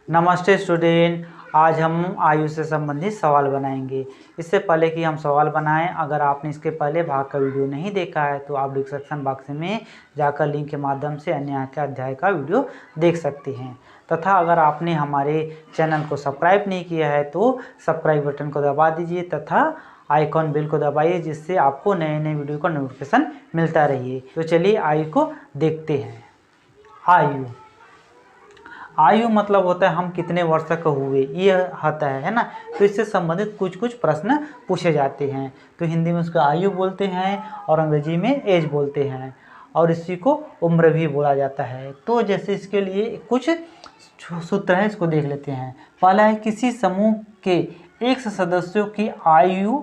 नमस्ते स्टूडेंट, आज हम आयु से संबंधित सवाल बनाएंगे। इससे पहले कि हम सवाल बनाएं, अगर आपने इसके पहले भाग का वीडियो नहीं देखा है तो आप डिस्क्रिप्शन बॉक्स में जाकर लिंक के माध्यम से अन्य के अध्याय का वीडियो देख सकते हैं। तथा अगर आपने हमारे चैनल को सब्सक्राइब नहीं किया है तो सब्सक्राइब बटन को दबा दीजिए तथा आइकॉन बेल को दबाइए, जिससे आपको नए नए वीडियो का नोटिफिकेशन मिलता रहिए। तो चलिए आयु को देखते हैं। आयु मतलब होता है हम कितने वर्ष का हुए, ये होता है ना। तो इससे संबंधित कुछ कुछ प्रश्न पूछे जाते हैं। तो हिंदी में उसको आयु बोलते हैं और अंग्रेजी में एज बोलते हैं, और इसी को उम्र भी बोला जाता है। तो जैसे इसके लिए कुछ सूत्र है, इसको देख लेते हैं। पहला है, किसी समूह के 100 सदस्यों की आयु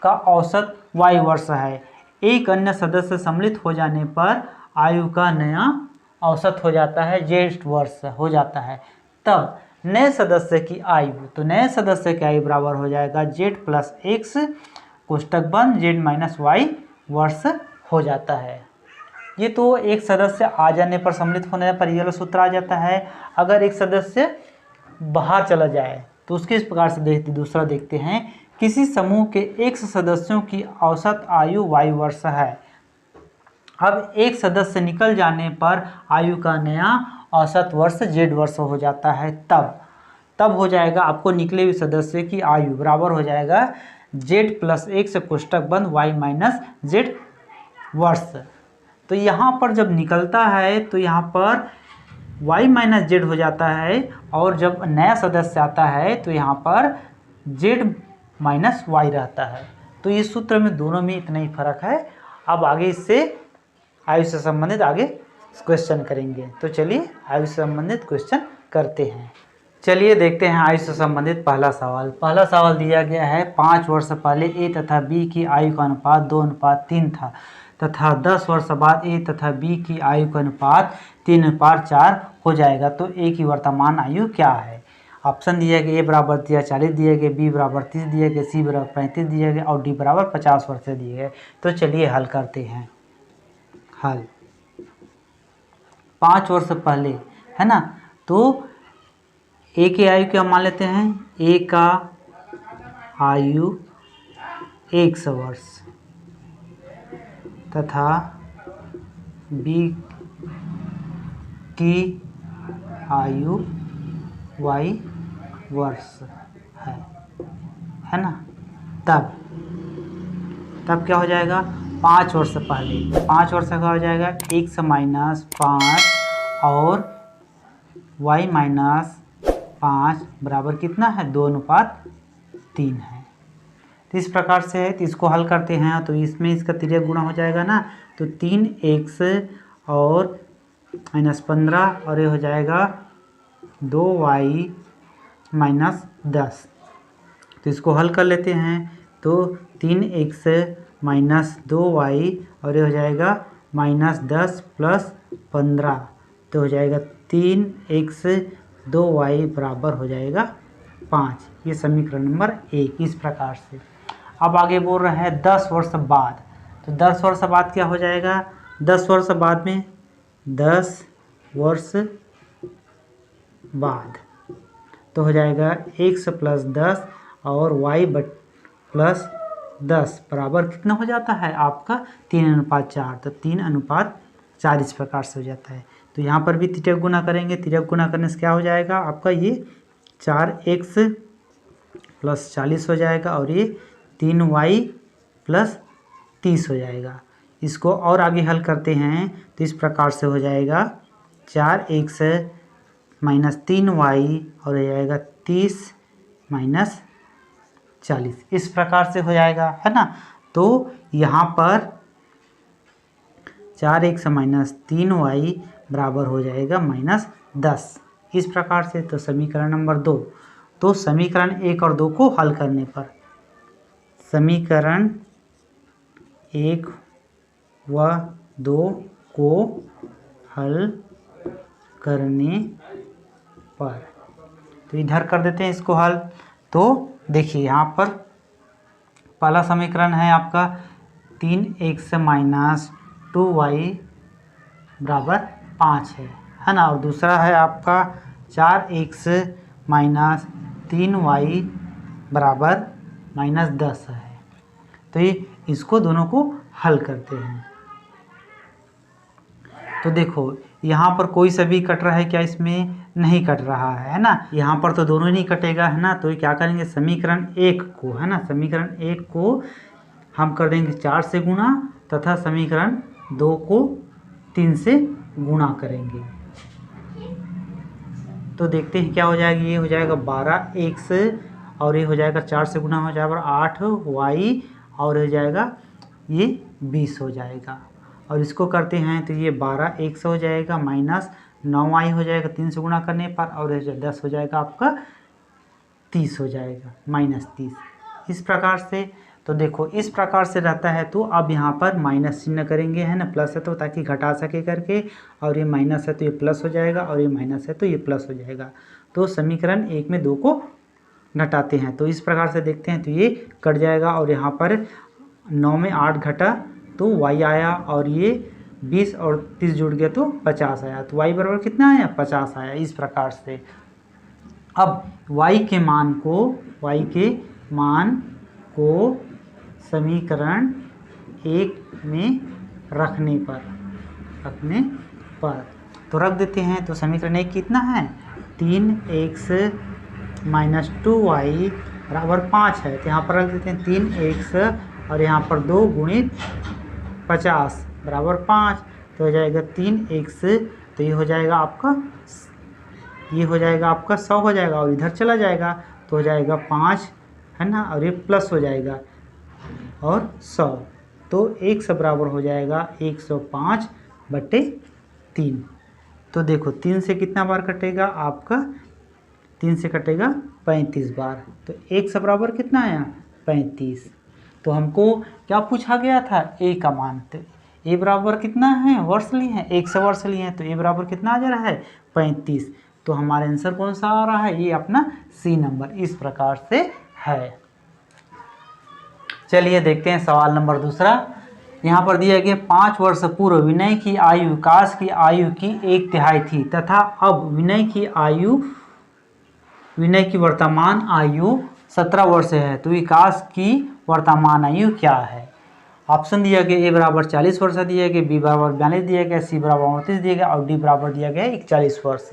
का औसत y वर्ष है। एक अन्य सदस्य सम्मिलित हो जाने पर आयु का नया औसत हो जाता है z वर्ष हो जाता है। तब नए सदस्य की आयु, तो नए सदस्य की आयु बराबर हो जाएगा z प्लस x कोष्टक बंद z माइनस y वर्ष हो जाता है। ये तो एक सदस्य आ जाने पर, सम्मिलित होने पर यह सूत्र आ जाता है। अगर एक सदस्य बाहर चला जाए तो उसके इस प्रकार से दूसरा देखते हैं। किसी समूह के 100 सदस्यों की औसत आयु y वर्ष है। अब एक सदस्य निकल जाने पर आयु का नया औसत वर्ष z वर्ष हो जाता है। तब हो जाएगा आपको निकले हुए सदस्य की आयु बराबर हो जाएगा z प्लस x कोष्टक बंद y माइनस z वर्ष। तो यहाँ पर जब निकलता है तो यहाँ पर y माइनस z हो जाता है, और जब नया सदस्य आता है तो यहाँ पर z माइनस y रहता है। तो इस सूत्र में दोनों में इतना ही फर्क है। अब आगे इससे आयु से संबंधित आगे क्वेश्चन करेंगे। तो चलिए आयु से संबंधित क्वेश्चन करते हैं। चलिए देखते हैं आयु से संबंधित पहला सवाल। पहला सवाल दिया गया है, 5 वर्ष पहले ए तथा बी की आयु का अनुपात 2:3 था तथा 10 वर्ष बाद ए तथा बी की आयु का अनुपात 3:4 हो जाएगा, तो ए की वर्तमान आयु क्या है? ऑप्शन दिया गया, ए बराबर 40 दिया गया, बी बराबर 30 दिया गया, सी बराबर 35 दिया गया और डी बराबर 50 वर्ष दिए गए। तो चलिए हल करते हैं। हल 5 वर्ष पहले है ना, तो ए की आयु क्या मान लेते हैं? ए का आयु 100 वर्ष तथा बी की आयु y वर्ष है ना। तब क्या हो जाएगा? 5 वर्ष पहले, 5 वर्ष का हो जाएगा 100 माइनस 5 और y माइनस 5 बराबर कितना है? 2:3 है। तो इस प्रकार से है। तो इसको हल करते हैं तो इसमें इसका तिर्यक गुणा हो जाएगा ना, तो 3x और माइनस 15 और ये हो जाएगा 2y माइनस 10। तो इसको हल कर लेते हैं। तो 3x माइनस 2y और ये हो जाएगा माइनस 10 प्लस 15, तो हो जाएगा 3x 2y बराबर हो जाएगा 5। ये समीकरण नंबर 1 इस प्रकार से। अब आगे बोल रहे हैं 10 वर्ष बाद। तो 10 वर्ष बाद क्या हो जाएगा? 10 वर्ष बाद में 10 वर्ष बाद तो हो जाएगा x प्लस 10 और y प्लस 10 बराबर कितना हो जाता है आपका? 3:4। तो 3:4 इस प्रकार से हो जाता है। तो यहाँ पर भी तिर्यक गुना करेंगे। तिर्यक गुना करने से क्या हो जाएगा आपका? ये 4x प्लस 40 हो जाएगा और ये 3y प्लस 30 हो जाएगा। इसको और आगे हल करते हैं तो इस प्रकार से हो जाएगा 4x माइनस 3y और हो जाएगा 30 माइनस 40, इस प्रकार से हो जाएगा है ना। तो यहाँ पर 4x माइनस 3y बराबर हो जाएगा माइनस 10 इस प्रकार से। तो समीकरण नंबर 2। तो समीकरण 1 और 2 को हल करने पर, समीकरण 1 व 2 को हल करने पर, तो इधर कर देते हैं इसको हल। तो देखिए यहाँ पर पहला समीकरण है आपका 3x माइनस 2y बराबर 5 है ना, और दूसरा है आपका 4x माइनस 3y बराबर -10 है। तो ये इसको दोनों को हल करते हैं। तो देखो यहाँ पर कोई सा भी कट रहा है क्या? इसमें नहीं कट रहा है ना। यहाँ पर तो दोनों नहीं कटेगा है ना। तो ये क्या करेंगे, समीकरण 1 को है ना, समीकरण 1 को हम कर देंगे 4 से गुणा तथा समीकरण 2 को 3 से गुणा करेंगे। तो देखते हैं क्या हो जाएगा। ये हो जाएगा 12x और ये हो जाएगा 4 से गुणा हो जाएगा 8y और हो जाएगा ये 20 हो जाएगा। और इसको करते हैं तो ये 12x हो जाएगा माइनस 9y हो जाएगा 3 से गुणा करने पर, और 10 हो जाएगा आपका 30 हो जाएगा -30। इस प्रकार से तो देखो इस प्रकार से रहता है। तो अब यहाँ पर माइनस चिन्ह करेंगे है ना, प्लस है तो ताकि घटा सके करके, और ये माइनस है तो ये प्लस हो जाएगा, और ये माइनस है तो ये प्लस हो जाएगा। तो समीकरण 1 में 2 को घटाते हैं तो इस प्रकार से देखते हैं तो ये कट जाएगा, और यहाँ पर 9 में 8 घटा तो y आया, और ये 20 और 30 जुड़ गया तो 50 आया। तो y बराबर कितना आया? 50 आया। इस प्रकार से अब y के मान को समीकरण 1 में रखने पर तो रख देते हैं। तो समीकरण 1 कितना है? 3x माइनस 2y बराबर 5 है। तो यहाँ पर रख देते हैं 3x और यहाँ पर 2 गुणित 50 बराबर 5। तो हो जाएगा 3x, तो ये हो जाएगा आपका 100 हो जाएगा, और इधर चला जाएगा तो हो जाएगा 5 है ना, और ये प्लस हो जाएगा और 100। तो x बराबर हो जाएगा 105/3। तो देखो 3 से कितना बार कटेगा आपका? 3 से कटेगा 35 बार। तो x बराबर कितना आया? 35। तो हमको क्या पूछा गया था? a का मान। तो a बराबर कितना है? वर्ष लिए हैं, 100 वर्ष लिए हैं, तो a बराबर कितना आ जा रहा है? 35। तो हमारा आंसर कौन सा आ रहा है? ये अपना C नंबर इस प्रकार से है। चलिए देखते हैं सवाल नंबर दूसरा। यहाँ पर दिया गया 5 वर्ष पूर्व विनय की आयु विकास की आयु की 1/3 थी तथा अब विनय की वर्तमान आयु 17 वर्ष है। तो विकास की वर्तमान आयु क्या है? ऑप्शन दिया गया, ए बराबर 40 वर्ष दिया गया, बी बराबर 42 दिया गया, सी बराबर 29 दिया गया और डी बराबर दिया गया 41 वर्ष।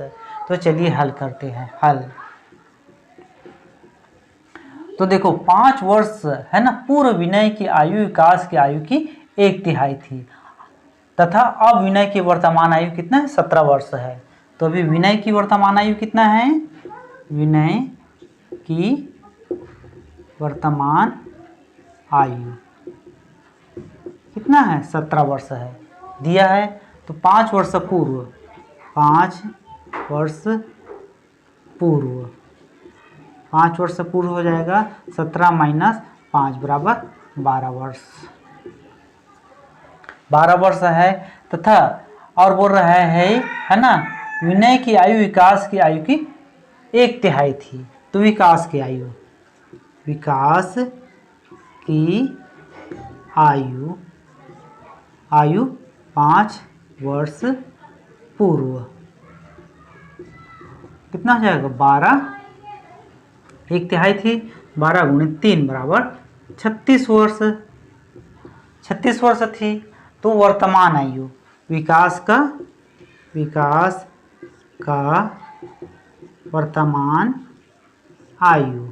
तो चलिए हल करते हैं। हल तो देखो 5 वर्ष है ना पूर्व विनय की आयु विकास की आयु की 1/3 थी तथा अब विनय की वर्तमान आयु कितना है? 17 वर्ष है। तो अभी विनय की वर्तमान आयु कितना है? विनय की वर्तमान आयु कितना है? 17 वर्ष है दिया है। तो 5 वर्ष पूर्व 5 वर्ष पूर्व हो जाएगा 17 माइनस 5 बराबर 12 वर्ष। 12 वर्ष है तथा और बोल रहा है ना विनय की आयु विकास की आयु की 1/3 थी। तो विकास की आयु 5 वर्ष पूर्व कितना हो जाएगा? 12, 1/3 थी, 12 गुणित 3 बराबर 36 वर्ष। 36 वर्ष थी। तो वर्तमान आयु विकास का वर्तमान आयु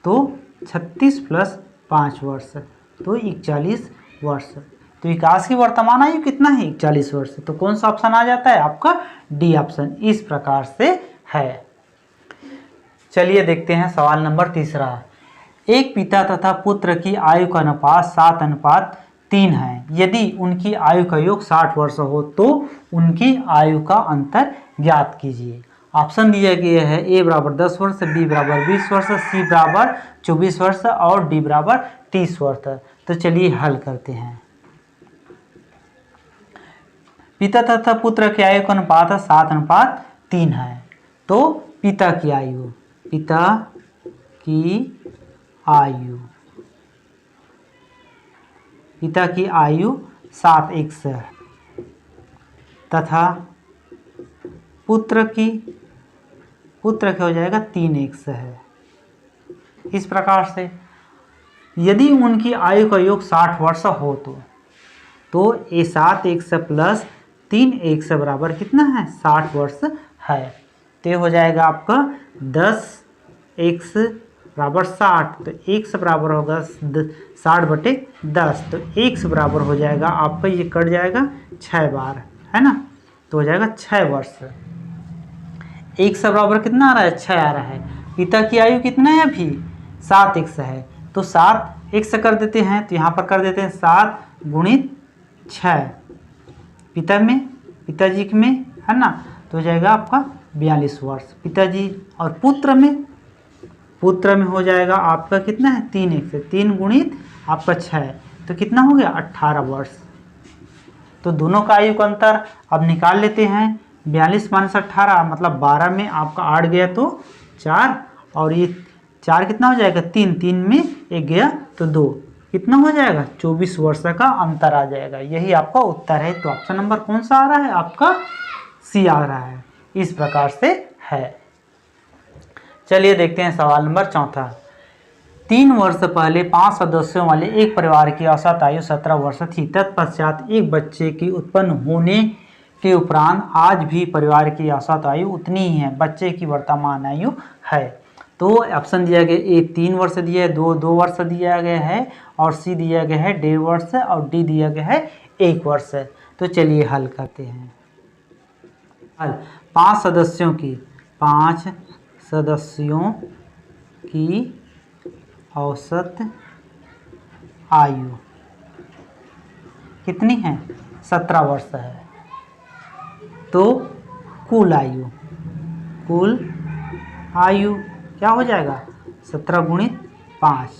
तो 36 + 5 वर्ष तो 41 वर्ष। तो विकास की वर्तमान आयु कितना है? 41 वर्ष। तो कौन सा ऑप्शन आ जाता है? आपका डी ऑप्शन इस प्रकार से है। चलिए देखते हैं सवाल नंबर तीसरा। एक पिता तथा पुत्र की आयु का अनुपात 7:3 है। यदि उनकी आयु का योग 60 वर्ष हो तो उनकी आयु का अंतर ज्ञात कीजिए। ऑप्शन दिया गया है, ए बराबर 10 वर्ष, बी बराबर 20 वर्ष, सी बराबर 24 वर्ष और डी बराबर 30 वर्ष। तो चलिए हल करते हैं। पिता तथा पुत्र की आयु का अनुपात 7:3 है। तो पिता की आयु 7x तथा पुत्र की हो जाएगा 3x है। इस प्रकार से यदि उनकी आयु का योग 60 वर्ष हो तो ये 7x प्लस 3x बराबर कितना है 60 वर्ष है। तो ये हो जाएगा आपका 10x बराबर 60, तो x बराबर होगा 60/10, तो x बराबर हो जाएगा आपका, ये कट जाएगा 6 बार, है ना, तो हो जाएगा 6 वर्ष। x बराबर कितना आ रहा है 6 आ रहा है। पिता की आयु कितना है अभी 7x है, तो 7x कर देते हैं, तो यहाँ पर कर देते हैं 7 गुणित 6 पिताजी में, है ना, तो हो जाएगा आपका 42 वर्ष पिताजी। और पुत्र में हो जाएगा आपका कितना है 3x, 3 गुणित आपका 6, तो कितना हो गया 18 वर्ष। तो दोनों का आयु का अंतर अब निकाल लेते हैं। 42 माइनस 18 मतलब 12 में आपका 8 गया तो 4, और ये 4 कितना हो जाएगा 3 में 1 गया तो 2, कितना हो जाएगा 24 वर्ष का अंतर आ जाएगा। यही आपका उत्तर है। तो ऑप्शन नंबर कौन सा आ रहा है आपका सी आ रहा है। इस प्रकार से है। चलिए देखते हैं सवाल नंबर 4। 3 वर्ष पहले 5 सदस्यों वाले एक परिवार की औसत आयु 17 वर्ष थी। तत्पश्चात एक बच्चे की उत्पन्न होने के उपरांत आज भी परिवार की औसत आयु उतनी ही है। बच्चे की वर्तमान आयु है। तो ऑप्शन दिया गया ए 3 वर्ष दिया है, 2 वर्ष दिया गया है, और सी दिया गया है 1.5 वर्ष, और डी दिया गया है 1 वर्ष। तो चलिए हल करते हैं। हल 5 सदस्यों की औसत आयु कितनी है 17 वर्ष है। तो कुल आयु क्या हो जाएगा 17 गुणित 5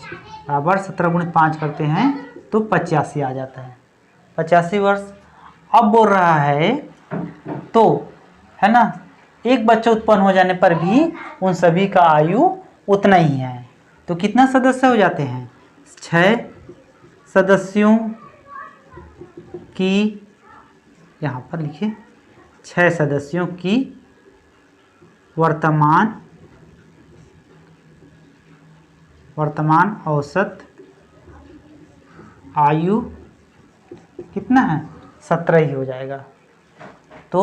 बराबर 17 गुणित 5 करते हैं तो 85 आ जाता है, 85 वर्ष। अब बोल रहा है तो, है ना, एक बच्चा उत्पन्न हो जाने पर भी उन सभी का आयु उतना ही है। तो कितना सदस्य हो जाते हैं 6 सदस्यों की, यहाँ पर लिखिए 6 सदस्यों की वर्तमान औसत आयु कितना है 17 ही हो जाएगा। तो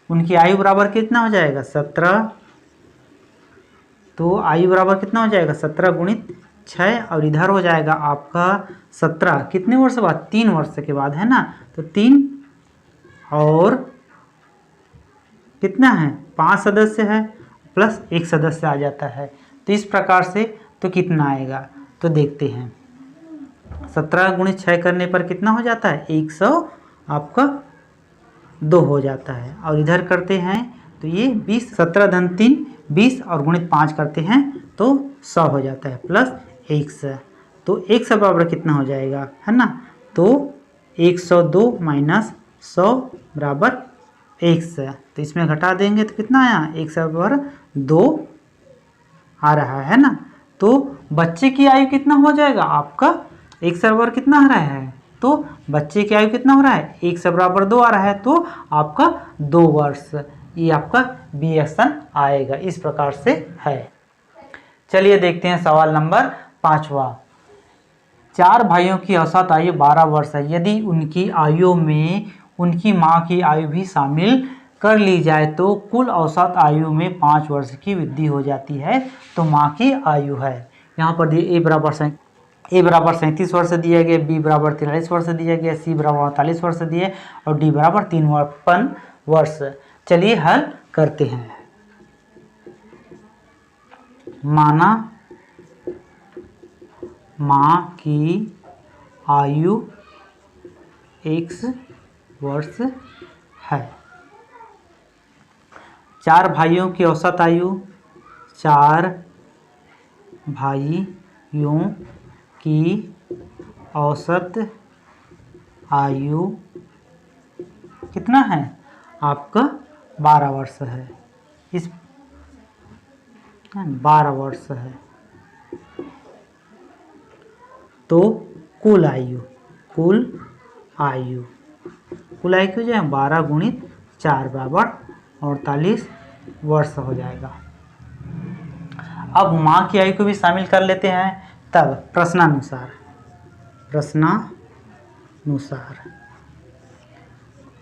उनकी आयु बराबर कितना हो जाएगा 17, तो आयु बराबर कितना हो जाएगा 17 गुणित 6, और इधर हो जाएगा आपका 17 कितने वर्ष बाद 3 वर्ष के बाद, है ना, तो 3 और कितना है 5 सदस्य है प्लस 1 सदस्य आ जाता है। तो इस प्रकार से तो कितना आएगा तो देखते हैं। 17 गुणित 6 करने पर कितना हो जाता है 100 आपका 2 हो जाता है, और इधर करते हैं तो ये 20, 17 धन 3 20, और गुणित 5 करते हैं तो 100 हो जाता है प्लस 100। तो 100 बराबर कितना हो जाएगा, है ना, तो 102 माइनस 100 बराबर 100। तो इसमें घटा देंगे तो कितना आया 100 बराबर 2 आ रहा है ना। तो बच्चे की आयु कितना हो जाएगा आपका 100 बराबर कितना आ रहा है, तो बच्चे की आयु कितना हो रहा है 100 बराबर 2 आ रहा है, तो आपका 2 वर्ष, ये आपका बी ऑप्शन आएगा। इस प्रकार से है। चलिए देखते हैं सवाल नंबर 5वां। 4 भाइयों की औसत आयु 12 वर्ष है। यदि उनकी आयु में उनकी माँ की आयु भी शामिल कर ली जाए तो कुल औसत आयु में 5 वर्ष की वृद्धि हो जाती है। तो माँ की आयु है यहाँ पर ए बराबर 37 वर्ष दिया गया, बी बराबर 43 वर्ष दिया गया, सी बराबर 48 वर्ष दिए, और डी बराबर 53 वर्ष। चलिए हल करते हैं। माना माँ की आयु x वर्ष है। 4 भाइयों की औसत आयु, 4 भाइयों की औसत आयु कितना है आपका 12 वर्ष है। इस 12 वर्ष है। तो कुल आयु जो है 12 गुणित 4 बराबर 48 वर्ष हो जाएगा। अब माँ की आयु को भी शामिल कर लेते हैं। तब प्रश्नानुसार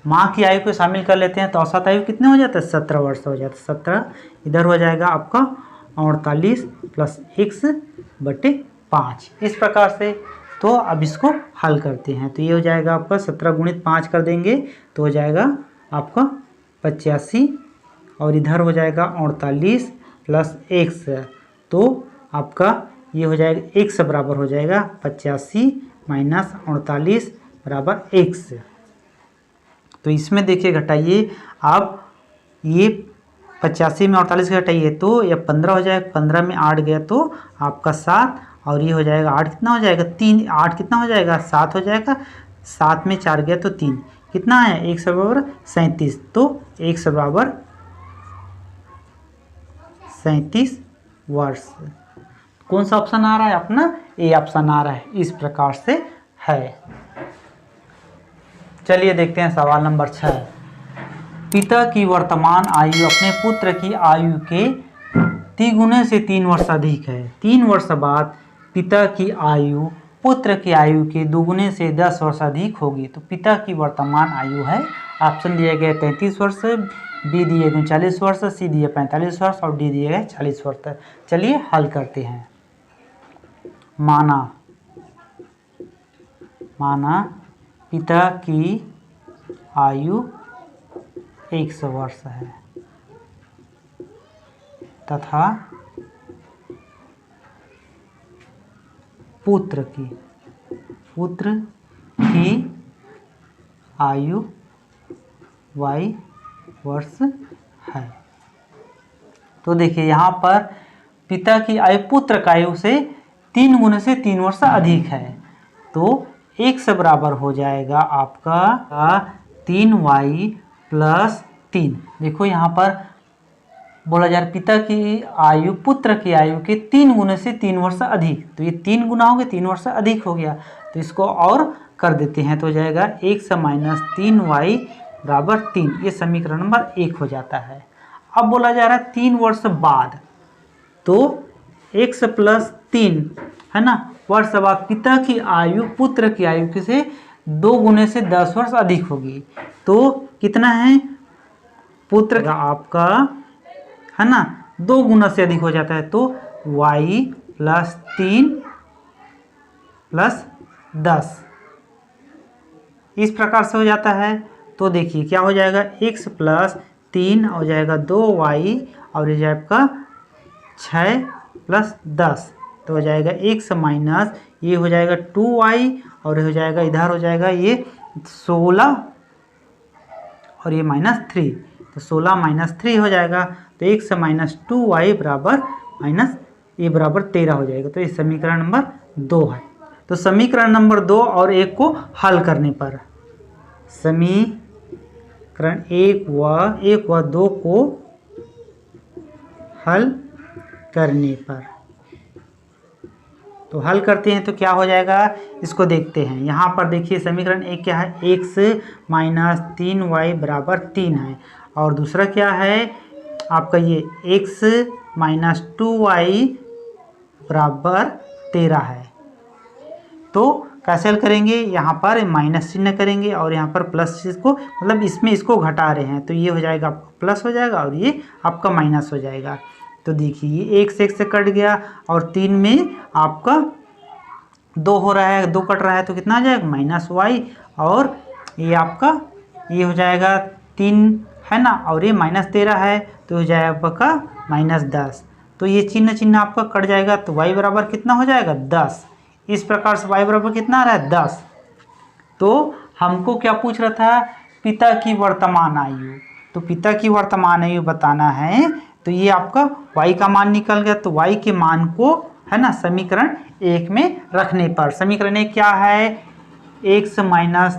माँ की आयु को शामिल कर लेते हैं तो औसत आयु कितने हो जाता है? 17 वर्ष हो जाता है। 17 इधर हो जाएगा आपका 48 प्लस x/5 इस प्रकार से। तो अब इसको हल करते हैं तो ये हो जाएगा आपका 17 गुणित 5 कर देंगे तो हो जाएगा आपका 85 और इधर हो जाएगा 48 प्लस x, तो आपका ये हो जाएगा x बराबर हो जाएगा 85 माइनस 48 बराबर x। तो इसमें देखिए घटाइए आप, ये 85 में 48 घटाइए तो ये 15 हो जाएगा, 15 में 8 गया तो आपका 7 और ये हो जाएगा 8 कितना हो जाएगा 3, 8 कितना हो जाएगा 7 हो जाएगा, 7 में 4 गया तो 3 कितना है 1 बराबर 37, तो 1 बराबर 37 वर्ष। कौन सा ऑप्शन आ रहा है अपना? ए ऑप्शन आ रहा है। इस प्रकार से है। चलिए देखते हैं सवाल नंबर 6। पिता की वर्तमान आयु अपने पुत्र की आयु के 3 गुने से 3 वर्ष अधिक है। 3 वर्ष बाद पिता की आयु पुत्र की आयु के 2 गुने से 10 वर्ष अधिक होगी। तो पिता की वर्तमान आयु है, ऑप्शन दिए गए 33 वर्ष, बी दिए गए 40 वर्ष, सी दिए 45 वर्ष और डी दिए गए 40 वर्ष। चलिए हल करते हैं। माना पिता की आयु 100 वर्ष है तथा पुत्र की आयु y वर्ष है। तो देखिए यहाँ पर पिता की आयु पुत्र की आयु से 3 गुने से 3 वर्ष अधिक है, तो 1 से बराबर हो जाएगा आपका 3y प्लस 3। देखो यहाँ पर बोला जा रहा है पिता की आयु पुत्र की आयु के 3 गुने से 3 वर्ष अधिक, तो ये 3 गुना हो गया, 3 वर्ष अधिक हो गया, तो इसको और कर देते हैं तो हो जाएगा 1 माइनस 3y बराबर 3। ये समीकरण नंबर 1 हो जाता है। अब बोला जा रहा है 3 वर्ष बाद, तो x प्लस 3 है ना वर्ष बाद पिता की आयु पुत्र की आयु से 2 गुने से 10 वर्ष अधिक होगी। तो कितना है पुत्र का आपका है ना 2 गुना से अधिक हो जाता है, तो y प्लस 3 प्लस 10 इस प्रकार से हो जाता है। तो देखिए क्या हो जाएगा x प्लस 3 हो जाएगा 2y और ये जाएगा 6 प्लस 10, तो हो जाएगा x माइनस ये हो जाएगा 2y और हो जाएगा इधर हो जाएगा ये 16 और ये माइनस 3, तो 16 माइनस 3 हो जाएगा, तो x माइनस 2y बराबर माइनस ये बराबर 13 हो जाएगा। तो ये समीकरण नंबर 2 है। तो समीकरण नंबर 2 और 1 को हल करने पर समीकरण 1 व 2 को हल करने पर, तो हल करते हैं तो क्या हो जाएगा इसको देखते हैं। यहाँ पर देखिए समीकरण 1 क्या है, x माइनस 3y बराबर 3 है और दूसरा क्या है आपका ये x माइनस 2y बराबर 13 है। तो कैसे हल करेंगे, यहाँ पर माइनस चिन्ह करेंगे और यहाँ पर प्लस चीज़ को मतलब इसमें इसको घटा रहे हैं, तो ये हो जाएगा आपका प्लस हो जाएगा और ये आपका माइनस हो जाएगा। तो देखिए एक से कट गया और 3 में आपका 2 हो रहा है, 2 कट रहा है तो कितना आ जाएगा माइनस y और ये आपका ये हो जाएगा 3 है ना और ये माइनस 13 है तो हो जाएगा आपका माइनस 10। तो ये चिन्ह आपका कट जाएगा तो y बराबर कितना हो जाएगा 10। इस प्रकार से y बराबर कितना आ रहा है 10। तो हमको क्या पूछ रहा था पिता की वर्तमान आयु, तो पिता की वर्तमान आयु बताना है, तो ये आपका y का मान निकल गया। तो y के मान को है ना समीकरण 1 में रखने पर, समीकरण 1 क्या है x माइनस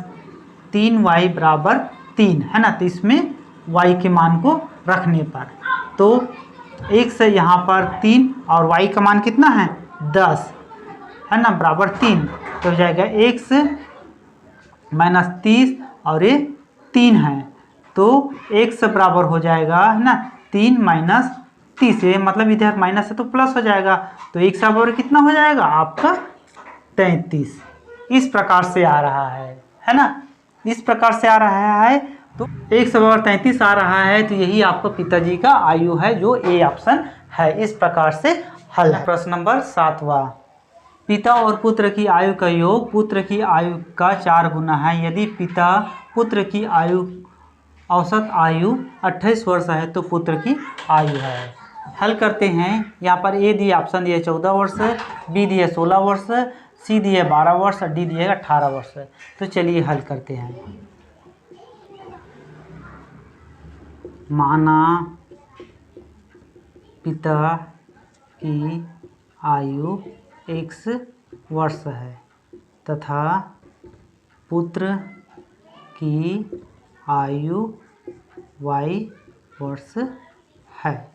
3y बराबर 3 है ना, तो इसमें y के मान को रखने पर तो x यहाँ पर 3 और y का मान कितना है 10 है ना बराबर 3, तो हो जाएगा x माइनस 30 और ये 3 है तो x बराबर हो जाएगा है ना 3 माइनस 30 है, मतलब इधर माइनस है तो प्लस हो जाएगा, तो x बराबर कितना हो जाएगा आपका 33। इस प्रकार से आ रहा है ना, इस प्रकार से आ रहा है। तो 1/33 आ रहा है, तो यही आपका पिताजी का आयु है, जो ए ऑप्शन है। इस प्रकार से हल है। प्रश्न नंबर 7वां, पिता और पुत्र की आयु का योग पुत्र की आयु का 4 गुना है। यदि पिता पुत्र की आयु औसत आयु 28 वर्ष है तो पुत्र की आयु है। हल करते हैं। यहाँ पर ए दिए ऑप्शन दिए 14 वर्ष, बी दिए 16 वर्ष, सी दिए 12 वर्ष और डी दिए 18 वर्ष। तो चलिए हल करते हैं। माना पिता की आयु x वर्ष है तथा पुत्र की आयु y वर्ष है।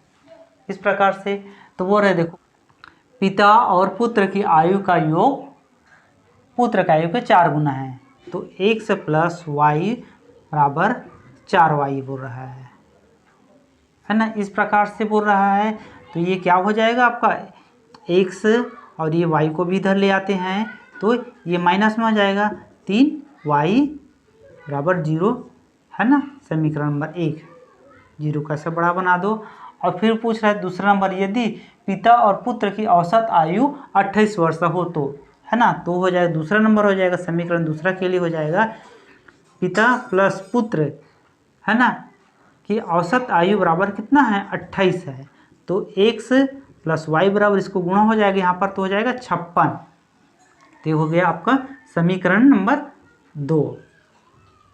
इस प्रकार से तो वो रहे, देखो पिता और पुत्र की आयु का योग पुत्र का आयु के 4 गुना है, तो x प्लस y बराबर 4y बोल रहा है ना, इस प्रकार से बोल रहा है। तो ये क्या हो जाएगा आपका x और ये y को भी इधर ले आते हैं तो ये माइनस में हो जाएगा, 3y बराबर 0 है ना। समीकरण नंबर 1 0 का सब बड़ा बना दो। और फिर पूछ रहा है दूसरा नंबर, यदि पिता और पुत्र की औसत आयु 28 वर्ष हो तो, है ना, तो हो जाएगा दूसरा नंबर हो जाएगा, समीकरण दूसरा के लिए हो जाएगा पिता प्लस पुत्र है ना कि औसत आयु बराबर कितना है 28 है, तो x प्लस y बराबर इसको गुणा हो जाएगा यहाँ पर, तो हो जाएगा 56। तो हो गया आपका समीकरण नंबर 2।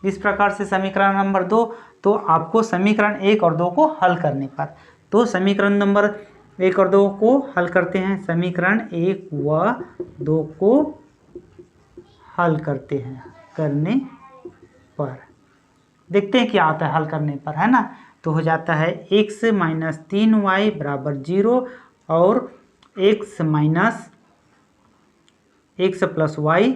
इस प्रकार से समीकरण नंबर 2। तो आपको समीकरण 1 और 2 को हल करने पर, तो समीकरण नंबर 1 और 2 को हल करते हैं। समीकरण 1 व 2 को हल करते हैं, करने पर देखते हैं क्या आता है हल करने पर, है ना। तो हो जाता है x माइनस 3y बराबर 0 और x minus x plus y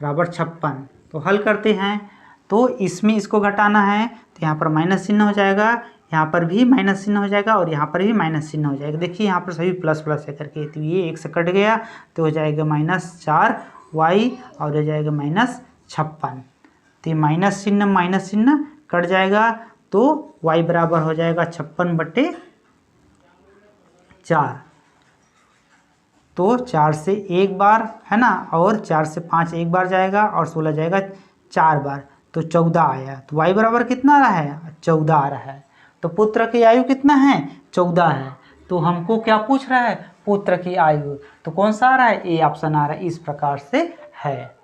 बराबर 56। तो हल करते हैं, तो इसमें इसको घटाना है तो यहाँ पर माइनस चिन्ह हो जाएगा, यहाँ पर भी माइनस चिन्ह हो जाएगा और यहाँ पर भी माइनस चिन्ह हो जाएगा। देखिए यहाँ पर सभी प्लस प्लस है करके, तो ये x कट गया तो हो जाएगा -4y और हो जाएगा -56। तो माइनस चिन्ह कट जाएगा तो y बराबर हो जाएगा 56/4। तो 4 से 1 बार है ना, और 4 से 5 1 बार जाएगा और 16 जाएगा 4 बार, तो 14 आया। तो y बराबर कितना आ रहा है 14 आ रहा है। तो पुत्र की आयु कितना है 14 है। तो हमको क्या पूछ रहा है पुत्र की आयु, तो कौन सा आ रहा है ए ऑप्शन आ रहा है। इस प्रकार से है।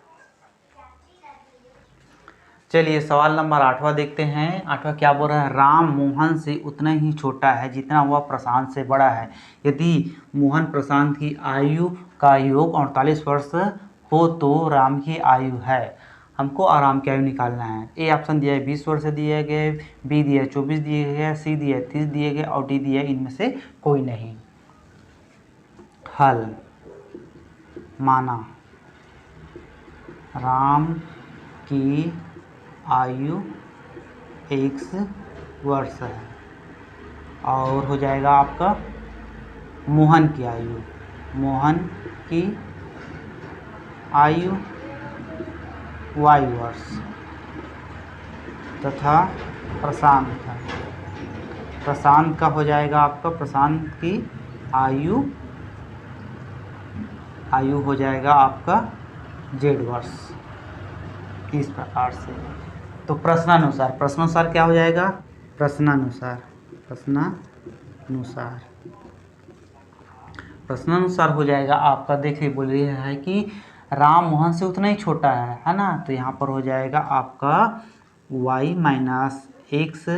चलिए सवाल नंबर 8वां देखते हैं। 8वां क्या बोल रहा है, राम मोहन से उतना ही छोटा है जितना वह प्रशांत से बड़ा है। यदि मोहन प्रशांत की आयु का योग 48 वर्ष हो तो राम की आयु है। हमको आराम की आयु निकालना है। ए ऑप्शन दिया है 20 वर्ष दिए गए, बी दिया है 24 दिए गए, सी दिया है 30 दिए गए और डी दिया है इनमें से कोई नहीं। हल, माना राम की आयु x वर्ष है और हो जाएगा आपका मोहन की आयु y वर्ष तथा प्रशांत का हो जाएगा आपका, प्रशांत की आयु हो जाएगा आपका z वर्ष। इस प्रकार से तो प्रश्नानुसार क्या हो जाएगा, प्रश्नानुसार हो जाएगा आपका। देखिए बोल रहा है कि राम मोहन से उतना ही छोटा है ना, तो यहाँ पर हो जाएगा आपका y माइनस x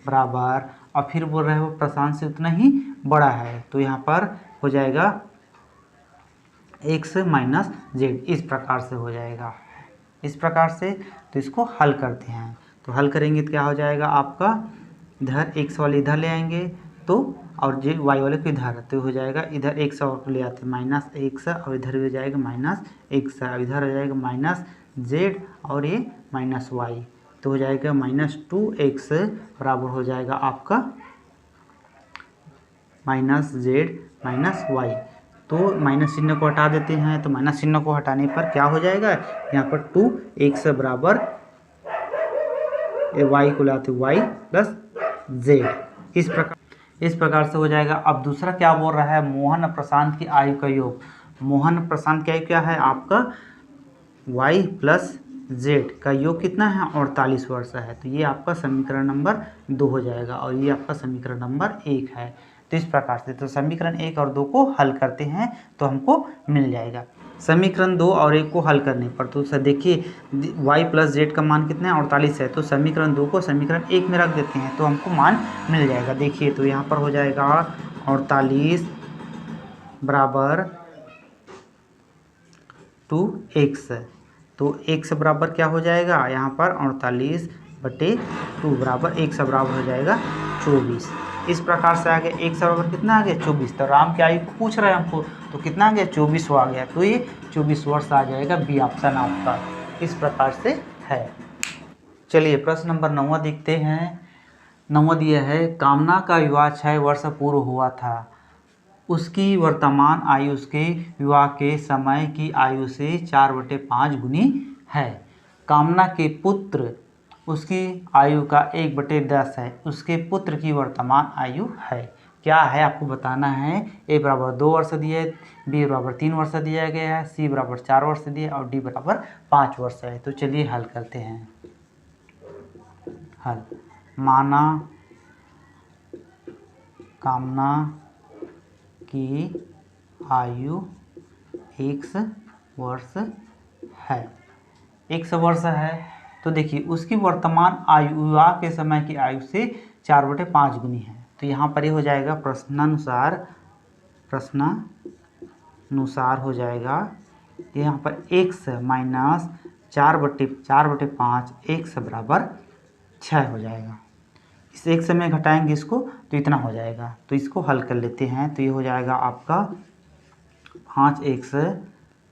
बराबर, और फिर बोल रहे हो प्रशांत से उतना ही बड़ा है, तो यहाँ पर हो जाएगा x माइनस z। इस प्रकार से हो जाएगा, इस प्रकार से। तो इसको हल करते हैं, तो हल करेंगे तो क्या हो जाएगा आपका, इधर x वाले इधर ले आएंगे तो, और y वाले को इधर, तो हो जाएगा इधर x और ले आते -x और इधर भी हो जाएगा -x, इधर हो जाएगा -z और ये -y, तो हो जाएगा -2x बराबर हो जाएगा आपका -z-y। तो माइनस चिन्ह को हटा देते हैं, तो माइनस चिन्ह को हटाने पर क्या हो जाएगा, यहाँ पर 2x बराबर y को लाते y प्लस z। इस प्रकार से हो जाएगा। अब दूसरा क्या बोल रहा है, मोहन प्रशांत की आयु का योग। मोहन प्रशांत की आयु क्या है आपका, y प्लस z का योग कितना है, 48 वर्ष है। तो ये आपका समीकरण नंबर 2 हो जाएगा और ये आपका समीकरण नंबर 1 है। तो इस प्रकार से तो समीकरण 1 और 2 को हल करते हैं तो हमको मिल जाएगा। समीकरण 2 और 1 को हल करने पर तो सर देखिए y प्लस जेड का मान कितना है, 48 है। तो समीकरण 2 को समीकरण 1 में रख देते हैं तो हमको मान मिल जाएगा। देखिए तो यहाँ पर हो जाएगा 48 बराबर 2x। तो x बराबर क्या हो जाएगा, यहाँ पर 48/2 बराबर x बराबर हो जाएगा 24। इस प्रकार से आगे x बराबर कितना आ गया, 24। तो राम की आयु को पूछ रहे हैं हमको, तो कितना आ गया, 24 आ गया। तो ये 24 वर्ष आ जाएगा, बी ऑप्शन आपका। इस प्रकार से है। चलिए प्रश्न नंबर 9 देखते हैं। 9 दिया है, कामना का विवाह 6 वर्ष पूर्व हुआ था। उसकी वर्तमान आयु उसके विवाह के समय की आयु से 4/5 गुनी है। कामना के पुत्र, उसकी आयु का 1/10 है। उसके पुत्र की वर्तमान आयु है। क्या है आपको बताना है। ए बराबर 2 वर्ष दिया है, बी बराबर 3 वर्ष दिया गया है, सी बराबर 4 वर्ष दिया और डी बराबर 5 वर्ष है। तो चलिए हल करते हैं। हल, माना कामना की आयु 1 वर्ष है। 1 वर्ष है तो देखिए उसकी वर्तमान आयु विवाह के समय की आयु से 4/5 गुनी है। तो यहाँ पर ये हो जाएगा प्रश्नानुसार हो जाएगा यहाँ पर x माइनस 4/5 x बराबर 6 हो जाएगा। इस x में घटाएंगे इसको तो इतना हो जाएगा। तो इसको हल कर लेते हैं। तो ये हो जाएगा आपका 5x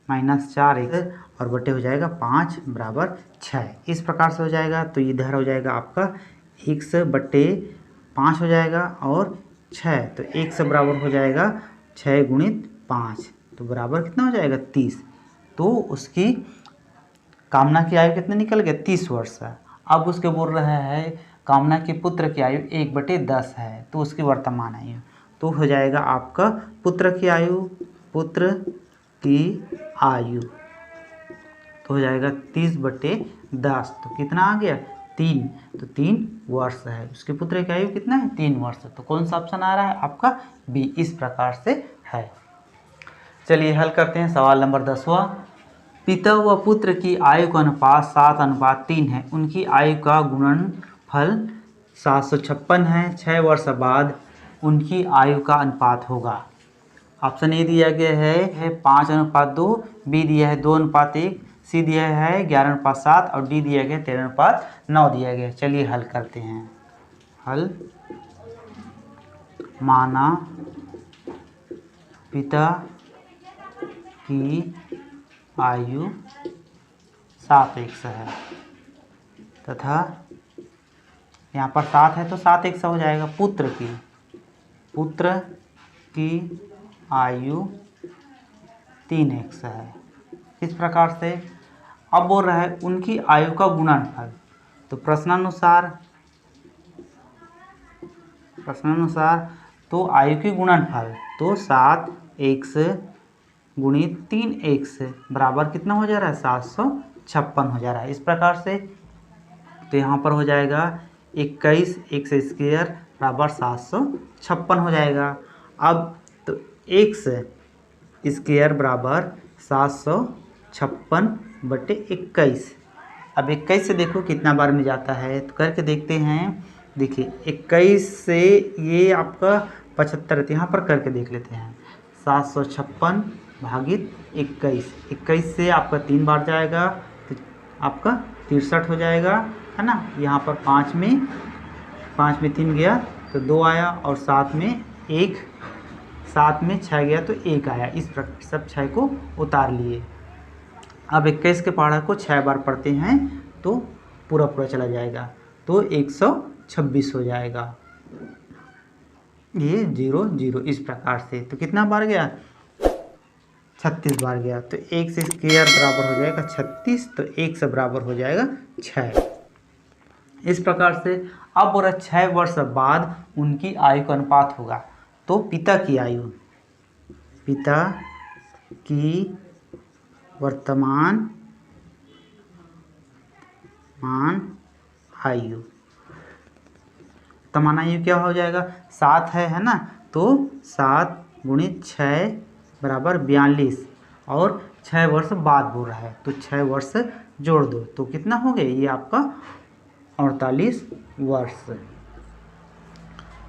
माइनस 4x और बटे हो जाएगा 5 बराबर 6। इस प्रकार से हो जाएगा। तो इधर हो जाएगा आपका x/5 हो जाएगा और 6। तो x बराबर हो जाएगा 6 गुणित 5 तो बराबर कितना हो जाएगा 30। तो उसकी कामना की आयु कितना निकल गया 30 वर्ष है। अब उसके बोल रहे हैं कामना के पुत्र की आयु 1/10 है। तो उसकी वर्तमान आयु तो हो जाएगा आपका पुत्र की आयु तो हो जाएगा 30/10। तो कितना आ गया 3। तो 3 वर्ष है। उसके पुत्र की आयु कितना है 3 वर्ष। तो कौन सा ऑप्शन आ रहा है आपका बी। इस प्रकार से है। चलिए हल करते हैं सवाल नंबर 10वां। पिता व पुत्र की आयु का अनुपात 7:3 है। उनकी आयु का गुणनफल 756 है। 6 वर्ष बाद उनकी आयु का अनुपात होगा। ऑप्शन ए दिया गया है 5:2, बी दिया है 2:1, सी दिया है 11:7 और डी दिया गया 13:9 दिया गया। चलिए हल करते हैं। हल, माना पिता की आयु 7x है तथा यहाँ पर 7 है तो 7x हो जाएगा। पुत्र की आयु 3x है। इस प्रकार से अब बोल रहा है उनकी आयु का गुणनफल। तो प्रश्नानुसार तो आयु की गुणनफल तो 7x गुणित 3x बराबर कितना हो जा रहा है 756 हो जा रहा है। इस प्रकार से तो यहाँ पर हो जाएगा 21x² बराबर 756 हो जाएगा। अब तो x स्क्वायर बराबर 756/21। अब 21 से देखो कितना बार में जाता है तो करके देखते हैं। देखिए 21 से ये आपका 75 यहाँ पर करके देख लेते हैं। 756 भागित 21 से आपका 3 बार जाएगा तो आपका 63 हो जाएगा, है ना। यहाँ पर 5 में 3 गया तो 2 आया और 7 में 6 गया तो 1 आया। इस प्रकार सब 6 को उतार लिए। अब 21 के पहाड़ा को 6 बार पढ़ते हैं तो पूरा पूरा चला जाएगा तो 126 हो जाएगा। ये 0 0 इस प्रकार से। तो कितना बार गया? 36 बार गया। तो 1 से स्क्वायर बराबर हो जाएगा 36, तो 1 से बराबर हो जाएगा 6। इस प्रकार से अब बोला 6 वर्ष बाद उनकी आयु का अनुपात होगा। तो पिता की आयु, पिता की वर्तमान आयु, वर्तमान आयु क्या हो जाएगा? 7 है ना, तो 7 × 6 बराबर 42 और 6 वर्ष बाद बोल रहा है तो 6 वर्ष जोड़ दो तो कितना हो गया? ये आपका 48 वर्ष।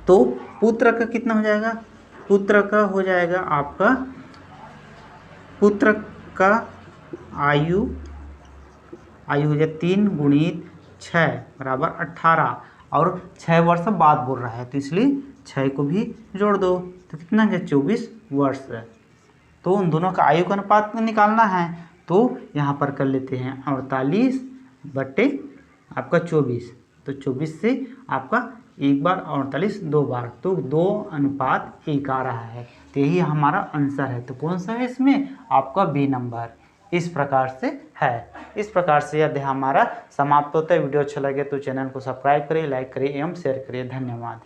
तो पुत्र का कितना हो जाएगा? पुत्र का हो जाएगा आपका, पुत्र का आयु हो जाए 3 × 6 बराबर 18 और 6 वर्ष बाद बोल रहा है तो इसलिए 6 को भी जोड़ दो तो कितना है? 24 वर्ष। तो उन दोनों का आयु का अनुपात निकालना है तो यहाँ पर कर लेते हैं 48 बटे आपका 24, तो 24 से आपका 1 बार 48 2 बार, तो 2:1 आ रहा है। तो यही हमारा आंसर है। तो कौन सा है इसमें? आपका बी नंबर। इस प्रकार से है। इस प्रकार से यदि हमारा समाप्त होता है। वीडियो अच्छा लगे तो चैनल को सब्सक्राइब करिए, लाइक करिए एवं शेयर करिए। धन्यवाद।